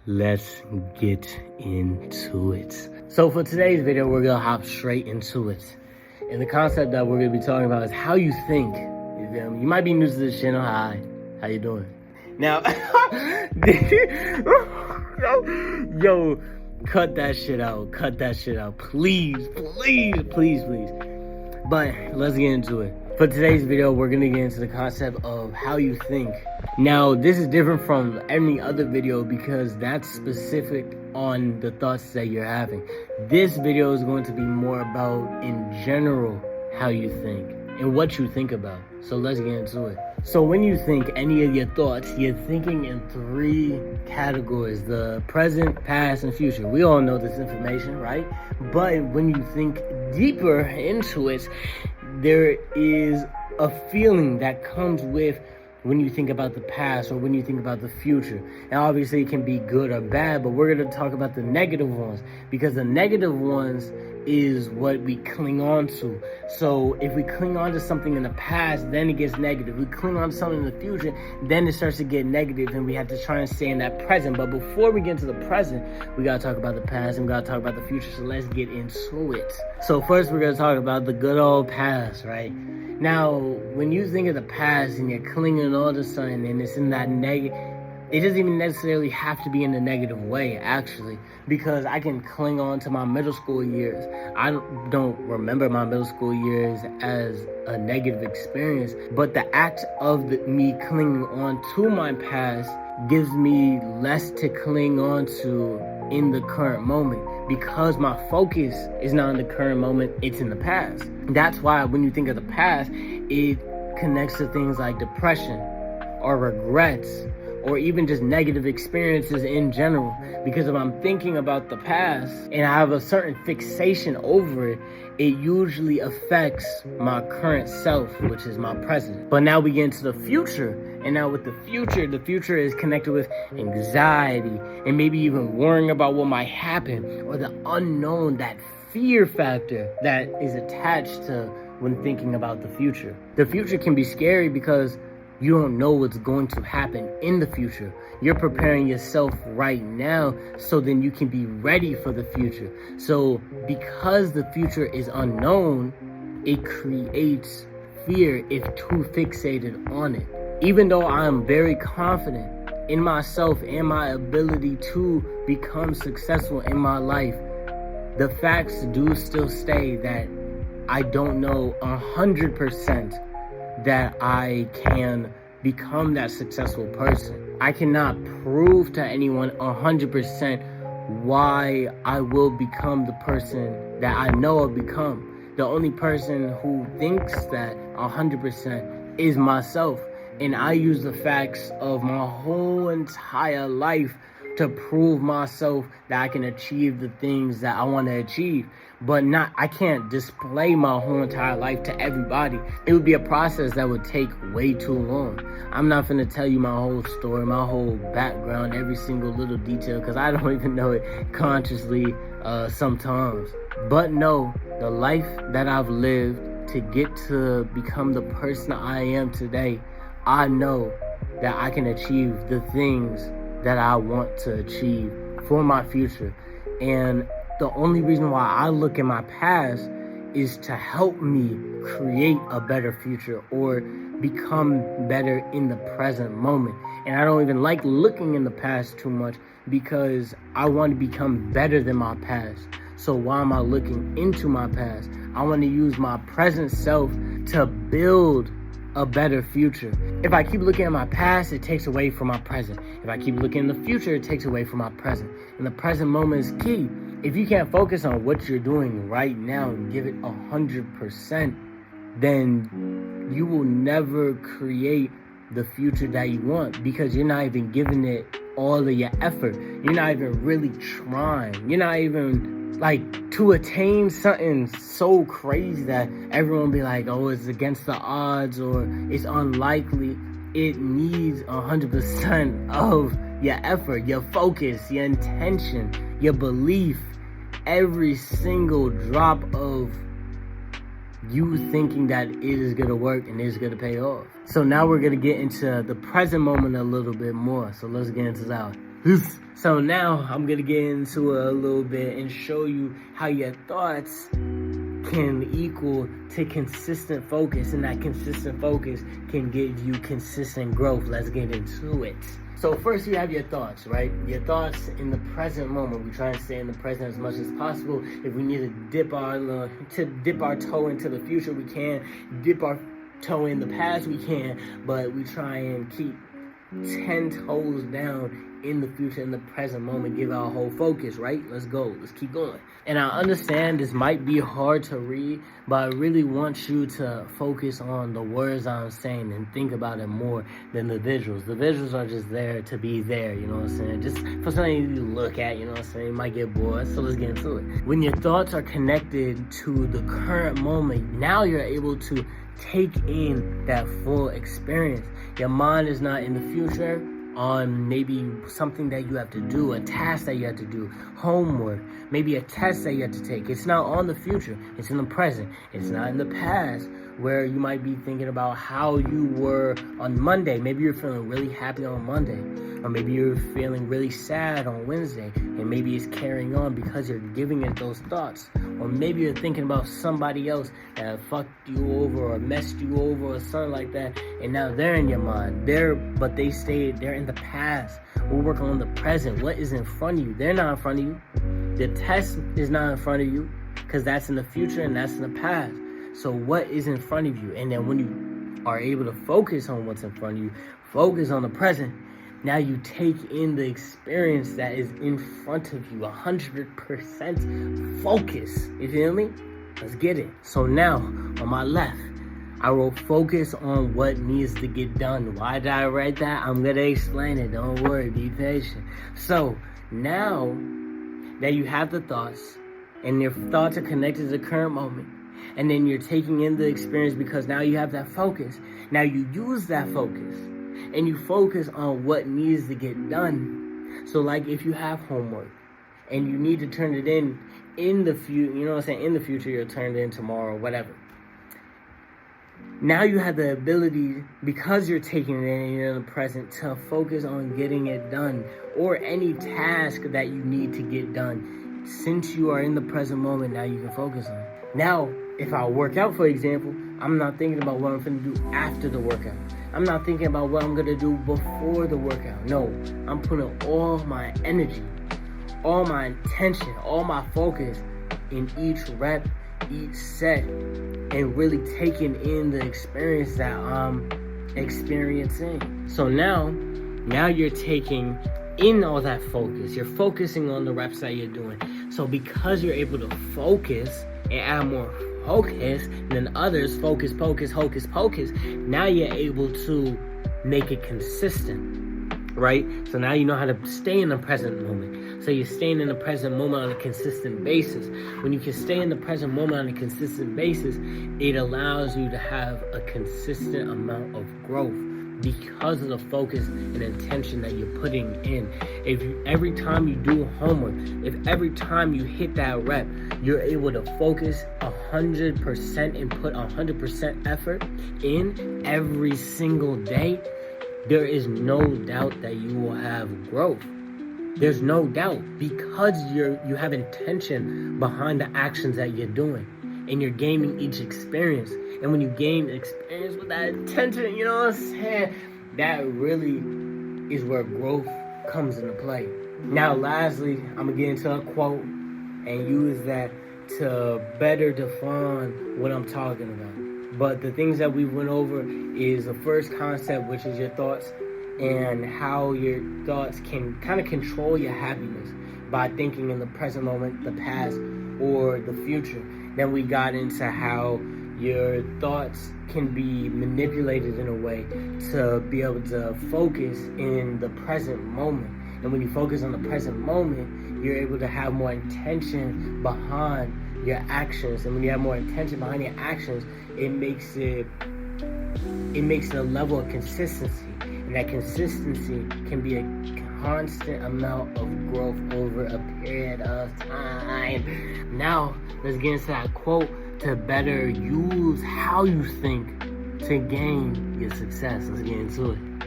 Let's get into it. So for today's video, we're gonna hop straight into it. And the concept that we're gonna be talking about is how you think. You feel me? You might be new to this channel. Hi, how you doing? Now, yo, cut that shit out. Cut that shit out. Please. But let's get into it. For today's video, we're gonna get into the concept of how you think. Now, this is different from any other video because that's specific on the thoughts that you're having. This video is going to be more about, in general, how you think and what you think about. So let's get into it. So when you think any of your thoughts, you're thinking in three categories: the present, past, and future. We all know this information, right? But when you think deeper into it, there is a feeling that comes with when you think about the past or when you think about the future. And obviously it can be good or bad, but we're going to talk about the negative ones, because the negative ones is what we cling on to. So if we cling on to something in the past, then it gets negative. We cling on to something in the future, then it starts to get negative, and we have to try and stay in that present. But before we get into the present, we got to talk about the past and we got to talk about the future. So let's get into it. So first we're going to talk about the good old past, right? Now, when you think of the past and you're clinging on to something and it's in that negative, it doesn't even necessarily have to be in a negative way, actually, because I can cling on to my middle school years. I don't remember my middle school years as a negative experience, but the act of me clinging on to my past gives me less to cling on to in the current moment, because my focus is not in the current moment, it's in the past. That's why when you think of the past, it connects to things like depression or regrets, or even just negative experiences in general. Because if I'm thinking about the past and I have a certain fixation over it, it usually affects my current self, which is my present. But now we get into the future. And now with the future is connected with anxiety and maybe even worrying about what might happen, or the unknown, that fear factor that is attached to when thinking about the future. The future can be scary because you don't know what's going to happen in the future. You're preparing yourself right now so then you can be ready for the future. So because the future is unknown, it creates fear if too fixated on it. Even though I am very confident in myself and my ability to become successful in my life, the facts do still stay that I don't know 100% that I can become that successful person. I cannot prove to anyone 100% why I will become the person that I know I'll become. The only person who thinks that 100% is myself. And I use the facts of my whole entire life to prove myself that I can achieve the things that I want to achieve. But I can't display my whole entire life to everybody. It would be a process that would take way too long. I'm not gonna tell you my whole story, my whole background, every single little detail, because I don't even know it consciously sometimes. But no, the life that I've lived to get to become the person I am today, I know that I can achieve the things that I want to achieve for my future. And the only reason why I look at my past is to help me create a better future or become better in the present moment. And I don't even like looking in the past too much because I want to become better than my past. So why am I looking into my past? I want to use my present self to build a better future. If I keep looking at my past, it takes away from my present. If I keep looking in the future, it takes away from my present. And the present moment is key. If you can't focus on what you're doing right now and give it 100%, then you will never create the future that you want, because you're not even giving it all of your effort. You're not even really trying. You're not even to attain something so crazy that everyone will be like, oh, it's against the odds or it's unlikely. It needs 100% of your effort, your focus, your intention, your belief, every single drop of you thinking that it is going to work and it is going to pay off. So now we're going to get into the present moment a little bit more. So let's get into that. So now I'm gonna get into a little bit and show you how your thoughts can equal to consistent focus, and that consistent focus can give you consistent growth. Let's get into it. So first you have your thoughts, right? Your thoughts in the present moment. We try and stay in the present as much as possible. If we need to dip our toe into the future, we can. Dip our toe in the past, we can. But we try and keep 10 toes down in the future, in the present moment, give our whole focus, right? Let's go. Let's keep going. And I understand this might be hard to read, but I really want you to focus on the words I'm saying and think about it more than the visuals. The visuals are just there to be there, you know what I'm saying? Just for something to look at, you know what I'm saying? You might get bored, so let's get into it. When your thoughts are connected to the current moment, now you're able to take in that full experience. Your mind is not in the future on maybe something that you have to do, a task that you have to do, homework, maybe a test that you have to take. It's not on the future, it's in the present. It's not in the past where you might be thinking about how you were on Monday. Maybe you're feeling really happy on Monday, or maybe you're feeling really sad on Wednesday, and maybe it's carrying on because you're giving it those thoughts. Or maybe you're thinking about somebody else that fucked you over or messed you over or something like that, and now they're in your mind. They're in the past. We're working on the present. What is in front of you? They're not in front of you. The test is not in front of you, because that's in the future and that's in the past. So what is in front of you? And then when you are able to focus on what's in front of you, focus on the present, now you take in the experience that is in front of you, 100% focus. You feel me? Let's get it. So now, on my left, I will focus on what needs to get done. Why did I write that? I'm going to explain it. Don't worry. Be patient. So now that you have the thoughts, and your thoughts are connected to the current moment, and then you're taking in the experience because now you have that focus. Now you use that focus and you focus on what needs to get done. So like if you have homework and you need to turn it in the future, you know what I'm saying? In the future, you'll turn it in tomorrow, whatever. Now you have the ability, because you're taking it in and you're in the present, to focus on getting it done, or any task that you need to get done. Since you are in the present moment, now you can focus on it. Now, if I work out, for example, I'm not thinking about what I'm going to do after the workout. I'm not thinking about what I'm going to do before the workout. No, I'm putting all my energy, all my attention, all my focus in each rep, each set, and really taking in the experience that I'm experiencing. So now you're taking in all that focus. You're focusing on the reps that you're doing. So because you're able to focus and add more focus than others, focus, hocus pocus, now you're able to make it consistent, right? So now you know how to stay in the present moment. So you're staying in the present moment on a consistent basis. When you can stay in the present moment on a consistent basis, it allows you to have a consistent amount of growth because of the focus and intention that you're putting in. Every time you do homework, if every time you hit that rep, you're able to focus 100% and put 100% effort in every single day, there is no doubt that you will have growth. There's no doubt, because you have intention behind the actions that you're doing, and you're gaining each experience. And when you gain experience with that intention, you know what I'm saying? That really is where growth comes into play. Now, lastly, I'm going to get into a quote and use that to better define what I'm talking about. But the things that we went over is the first concept, which is your thoughts, and how your thoughts can kind of control your happiness by thinking in the present moment, the past, or the future. Then we got into how your thoughts can be manipulated in a way to be able to focus in the present moment. And when you focus on the present moment, you're able to have more intention behind your actions. And when you have more intention behind your actions, it makes it a level of consistency. And that consistency can be a constant amount of growth over a period of time. Now, let's get into that quote to better use how you think to gain your success. Let's get into it.